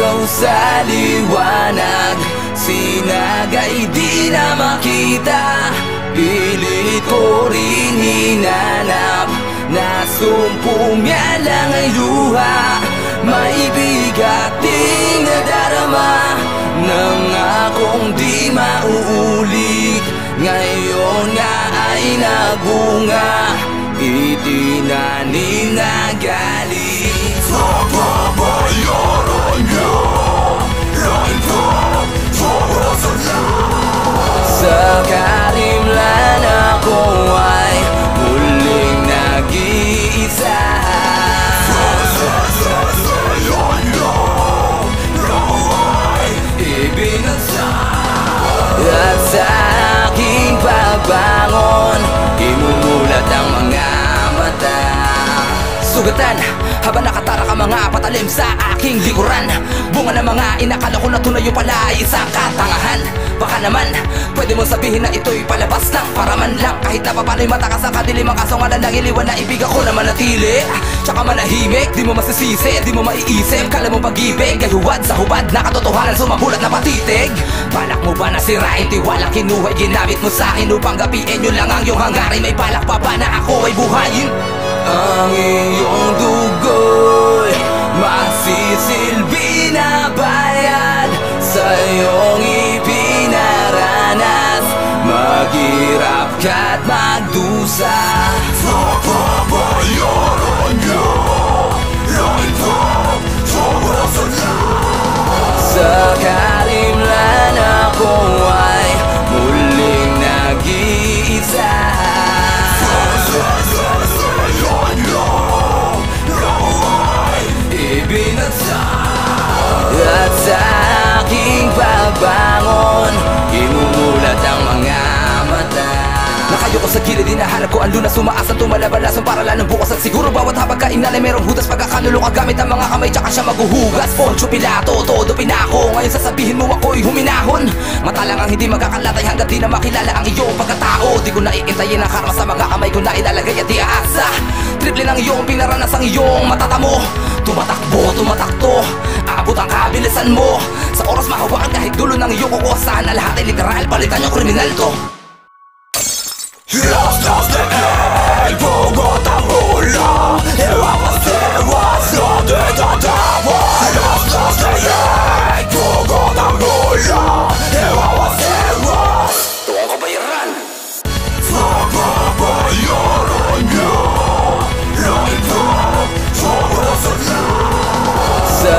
ikaw sa liwanag, sinagay di na makita. Pilit ko rin hinanap, nasumpong yan lang ay luha. May bigat ding nadarama, nang akong di mauulit. Ngayon nga ay nagbunga, itinanim na galit. Papabayaran niya lahat ang sobrasan lang. Sa karimlan ako ay muling nag-iisa. Sasasayan lang ako ay ibinagsak. At sa aking pagbangon, imumulat ang mga mata. Sugatan, habang nakatara ka mga patalim sa aking likuran. Bunga ng mga inakala ko na tunay yung pala ay isang katangahan. Baka naman, pwede mo sabihin na ito'y palabas lang, para man lang kahit na papano'y matakas ang kadilim. Ang kaso nga na nangiliwan na ibig ako na manatili, tsaka manahimik. Di mo masisisi, di mo maiisip. Kala mo pag-ibig ay huwad sa hubad na katotohanan, sumabulat na patitig. Balak mo ba na sirain tiwalang kinuha'y ginamit mo sa'kin upang gapiin yun lang ang iyong hangarin? May balak pa ba na ako ay buhayin? Ang iyong dugo'y magsisilbi na bayad sa iyong ipinaranas. Maghirap ka't magdusa. Papabayaran niya lahat ang sobrasan lang. Sa karimlan ako ay muling nag-iisa. Sasasayan lang ako ay ibinagsak. At sa aking pagbangon, imumulat ang mga mata. Nakayo ko sa gilid, hinahanap ko ang lunas, sumaasan, tumalabalasan para lang ng bukas. At siguro bawat habang kainalay merong hudas, pagkakanulo ka gamit ang mga kamay tsaka siya maghuhugas. Poncho Pilato, todo pinako, ngayon sasabihin mo ako'y huminahon. Mata lang ang hindi magkakalatay hanggat di na makilala ang iyong pagkatao. Di ko na iintayin ang karma sa mga kamay ko na ilalagay at iaasa. Triple ng iyong pinaranas ang iyong matatamo. Tumatakbo, tumatakto, aabot ang kabilisan mo. Sa oras mahawakan kahit dulo ng iyong kukuhasahan na lahat ay literal, palitan yung kriminal to. Laslas de él, Bogotá mula, Ewamas no te trataba. Laslas de él, Bogotá mula, Ewamas Tuwang kabayaran. Papabayaran niya lahat ang sobrasan lang. Sa